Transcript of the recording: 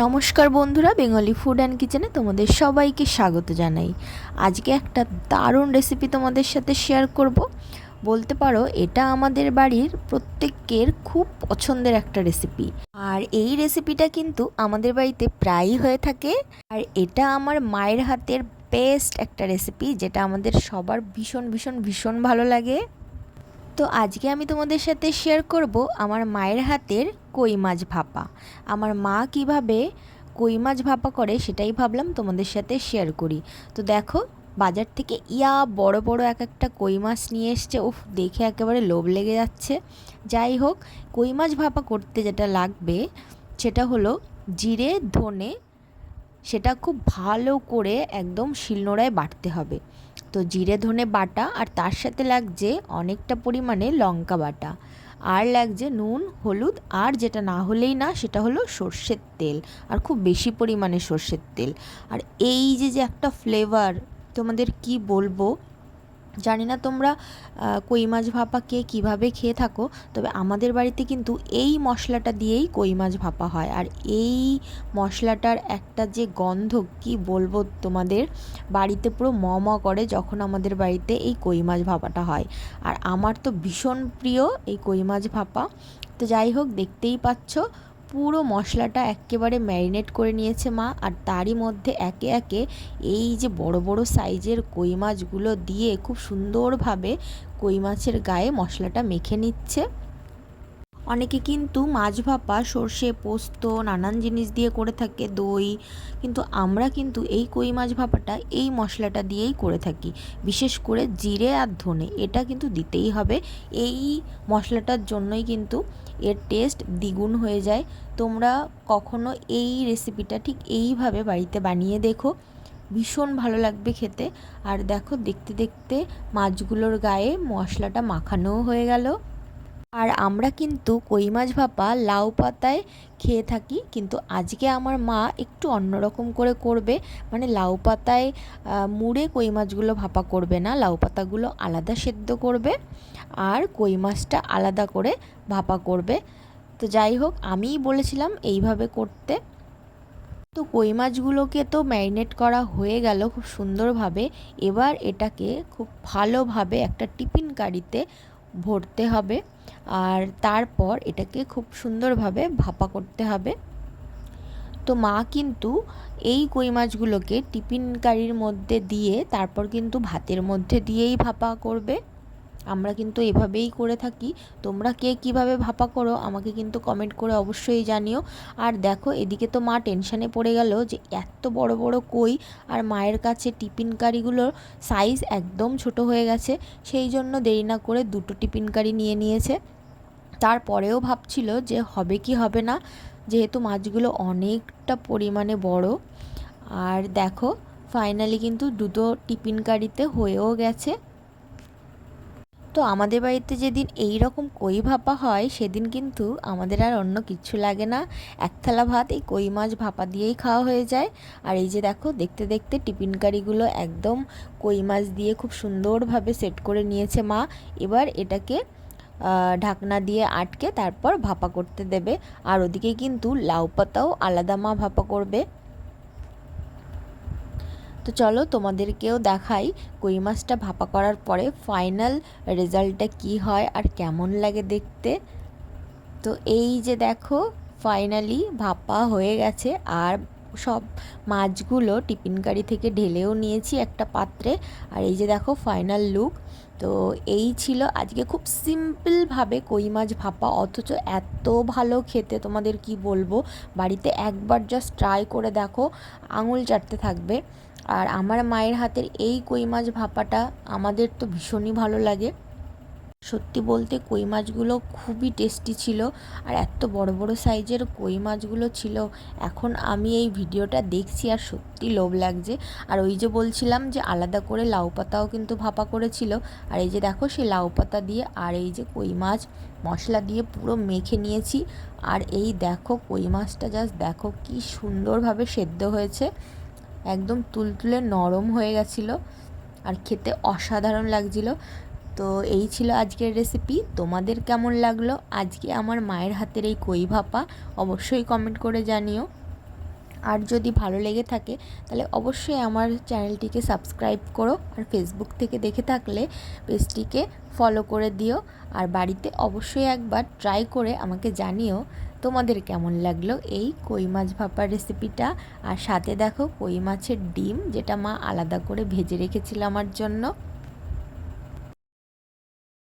নমস্কার বন্ধুরা, Bengali food and কিচেনে তোমাদের সবাইকে স্বাগত জানাই। আজকে একটা দারুণ রেসিপি তোমাদের সাথে শেয়ার করব। বলতে পারো এটা আমাদের বাড়ির প্রত্যেকের খুব পছন্দের একটা রেসিপি। আর এই রেসিপিটা কিন্তু আমাদের বাড়িতে প্রায়ই হয়ে থাকে। আর এটা আমার মায়ের হাতের বেস্ট একটা রেসিপি, যেটা আমাদের সবার ভীষণ ভীষণ ভীষণ ভালো লাগে। তো আজকে আমি তোমাদের সাথে শেয়ার করব আমার মায়ের হাতের কই মাছ ভাপা। আমার মা কিভাবে কই মাছ ভাপা করে সেটাই ভাবলাম তোমাদের সাথে শেয়ার করি। তো দেখো, বাজার থেকে বড় বড় এক একটা কই মাছ নিয়ে এসছে। উফ, দেখে একেবারে লোভ লেগে যাচ্ছে। যাই হোক, কই মাছ ভাপা করতে যেটা লাগবে সেটা হলো জিরে, ধনে, সেটা খুব ভালো করে একদম শিলনোড়ায় বাটতে হবে। তো জিরে ধনে বাটা, আর তার সাথে লাগছে অনেকটা পরিমাণে লঙ্কা বাটা, আর লাগছে নুন, হলুদ, আর যেটা না হলেই না সেটা হলো সর্ষের তেল, আর খুব বেশি পরিমাণে সর্ষের তেল। আর এই যে যে একটা ফ্লেভার, তোমাদের কি বলবো, জানি না তোমরা কই মাছ ভাপা কে কীভাবে খেয়ে থাকো, তবে আমাদের বাড়িতে কিন্তু এই মশলাটা দিয়েই কই মাছ ভাপা হয়। আর এই মশলাটার একটা যে গন্ধ, কি বলবো তোমাদের, বাড়িতে পুরো ম ম করে যখন আমাদের বাড়িতে এই কই মাছ ভাপাটা হয়। আর আমার তো ভীষণ প্রিয় এই কই মাছ ভাপা। তো যাই হোক, দেখতেই পাচ্ছ পুরো মশলাটা একেবারে ম্যারিনেট করে নিয়েছে মা, আর তারই মধ্যে একে একে এই যে বড় বড় সাইজের কই মাছগুলো দিয়ে খুব সুন্দরভাবে কই মাছের গায়ে মশলাটা মেখে নিচ্ছে। অনেকে কিন্তু মাছ ভাপা সর্ষে, পোস্ত, নানান জিনিস দিয়ে করে থাকে, দই, কিন্তু আমরা কিন্তু এই কই মাছ ভাপাটা এই মশলাটা দিয়েই করে থাকি। বিশেষ করে জিরে আর ধনে, এটা কিন্তু দিতেই হবে। এই মশলাটার জন্যই কিন্তু এর টেস্ট দ্বিগুণ হয়ে যায়। তোমরা কখনো এই রেসিপিটা ঠিক এইভাবে বাড়িতে বানিয়ে দেখো, ভীষণ ভালো লাগবে খেতে। আর দেখো, দেখতে দেখতে মাছগুলোর গায়ে মশলাটা মাখানোও হয়ে গেল। আর আমরা কিন্তু কই মাছ ভাপা লাউ পাতায় খেয়ে থাকি, কিন্তু আজকে আমার মা একটু অন্যরকম করে করবে। মানে লাউ পাতায় মুড়ে কই মাছগুলো ভাপা করবে না, লাউ পাতাগুলো আলাদা সেদ্ধ করবে আর কই মাছটা আলাদা করে ভাপা করবে। তো যাই হোক, আমিই বলেছিলাম এইভাবে করতে। তো কই মাছগুলোকে তো ম্যারিনেট করা হয়ে গেল খুব সুন্দরভাবে। এবার এটাকে খুব ভালোভাবে একটা টিফিন কারিতে ভরতে হবে, আর তারপর এটাকে খুব সুন্দরভাবে ভাপা করতে হবে। তো মা কিন্তু এই কই মাছগুলোকে টিফিন কারির মধ্যে দিয়ে তারপর কিন্তু ভাতের মধ্যে দিয়েই ভাপা করবে। আমরা কিন্তু এভাবেই করে থাকি। তোমরা কে কীভাবে ভাপা করো আমাকে কিন্তু কমেন্ট করে অবশ্যই জানিও। আর দেখো, এদিকে তো মা টেনশানে পড়ে গেল যে এত বড় বড় কই, আর মায়ের কাছে টিফিন কারিগুলোর সাইজ একদম ছোট হয়ে গেছে। সেই জন্য দেরি না করে দুটো টিফিন কারি নিয়ে নিয়েছে। তারপরেও ভাবছিল যে হবে কি হবে না, যেহেতু মাছগুলো অনেকটা পরিমাণে বড়। আর দেখো, ফাইনালি কিন্তু দুটো টিফিন কারিতে হয়েও গেছে। তো আমাদের বাড়িতে যেদিন এই রকম কই ভাপা হয় সেদিন কিন্তু আমাদের আর অন্য কিচ্ছু লাগে না, এক থালা ভাত এই কই মাছ ভাপা দিয়েই খাওয়া হয়ে যায়। আর এই যে দেখো, দেখতে দেখতে টিফিন কারিগুলো একদম কই মাছ দিয়ে খুব সুন্দরভাবে সেট করে নিয়েছে মা। এবার এটাকে ঢাকনা দিয়ে আটকে তারপর ভাপা করতে দেবে। আর ওদিকে কিন্তু লাউ পাতাও আলাদা মা ভাপা করবে। তো চলো তোমাদেরকেও দেখাই কই মাছটা ভাপা করার পরে ফাইনাল রেজাল্টটা কি হয় আর কেমন লাগে দেখতে। তো এই যে দেখো, ফাইনালি ভাপা হয়ে গেছে, আর সব মাছগুলো টিফিন কারি থেকে ঢেলেও নিয়েছি একটা পাত্রে। আর এই যে দেখো ফাইনাল লুক। তো এই ছিল আজকে খুব সিম্পলভাবে কই মাছ ভাপা, অথচ এত ভালো খেতে, তোমাদের কি বলবো। বাড়িতে একবার জাস্ট ট্রাই করে দেখো, আঙুল চাটতে থাকবে। আর আমার মায়ের হাতের এই কই মাছ ভাপাটা আমাদের তো ভীষণই ভালো লাগে। সত্যি বলতে কই মাছগুলো খুবই টেস্টি ছিল, আর এত বড় বড় সাইজের কই মাছগুলো ছিল। এখন আমি এই ভিডিওটা দেখছি আর সত্যি লোভ লাগছে। আর ওই যে বলছিলাম যে আলাদা করে লাউ পাতাও কিন্তু ভাপা করেছিল। আর এই যে দেখো, সেই লাউ পাতা দিয়ে আর এই যে কই মাছ মশলা দিয়ে পুরো মেখে নিয়েছি। আর এই দেখো, কই মাছটা জাস্ট দেখো কি সুন্দরভাবে সেদ্ধ হয়েছে, একদম তুলতুলে নরম হয়ে গেছিলো, আর খেতে অসাধারণ লাগছিল। তো এই ছিল আজকের রেসিপি। তোমাদের কেমন লাগলো আজকে আমার মায়ের হাতের এই কই ভাপা, অবশ্যই কমেন্ট করে জানিও। আর যদি ভালো লেগে থাকে তাহলে অবশ্যই আমার চ্যানেলটিকে সাবস্ক্রাইব করো, আর ফেসবুক থেকে দেখে থাকলে পেজটিকে ফলো করে দিও। আর বাড়িতে অবশ্যই একবার ট্রাই করে আমাকে জানিও তোমাদের কেমন লাগলো এই কই মাছ ভাপার রেসিপিটা। আর সাথে দেখো কই মাছের ডিম, যেটা মা আলাদা করে ভেজে রেখেছিল আমার জন্য।